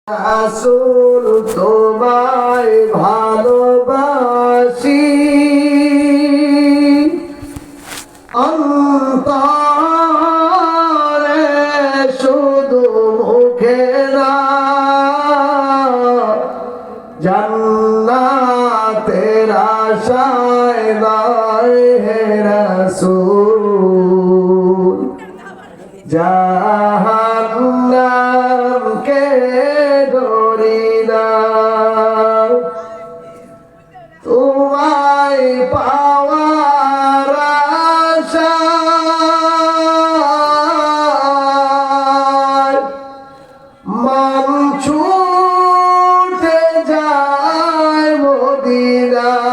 রাসূল তোমায় ভালোবাসি অন্তরে শুধু মুখে না জান্নাতের আশায় নয় হে রাসূল জাহান্নামকে ডরি না তোমায় পাওয়ার আশায় মন ছুটে যায় মদিনায়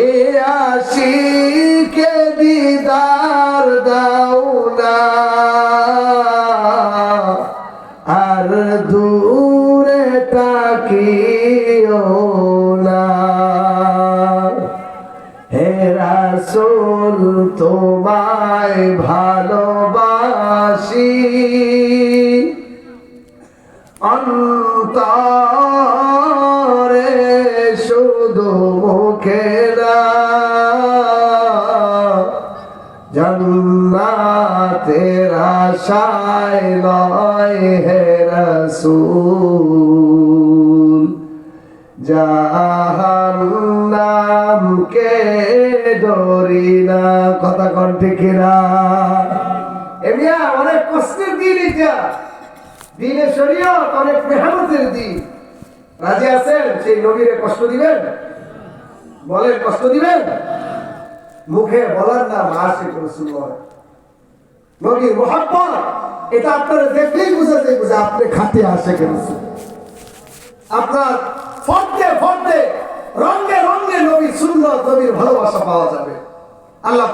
এ আশিকে দিদার দাও না আর দূরে তাকিও না হে রাসূল তোমায় ভালোবাসি অন্তরে শুধু মুখে না জান্নাতের আশায় নয় হে রাসূল জাহান্নামকে ডরি না। কথা কোন ঠিক না? এমিয়া অনেক কষ্টের দিন, এটা দিনে শরীয়ত অনেক মেহনতের দিন। রাজি আছেন সেই নবীরে কষ্ট দিবেন? বলেন কষ্ট দিবেন? মুখে বলার নাম আশিক রাসূলুল্লাহ, নবীর মুহাব্বত, এটা আপনারা দেখলেই বুঝা যায় যে আপনি খাঁটি আশিক রাসূল। আপনার ফর্দে ফর্দে রঙে রঙে নবীর সুন্নাত, নবীর ভালোবাসা পাওয়া যাবে। আল্লাহ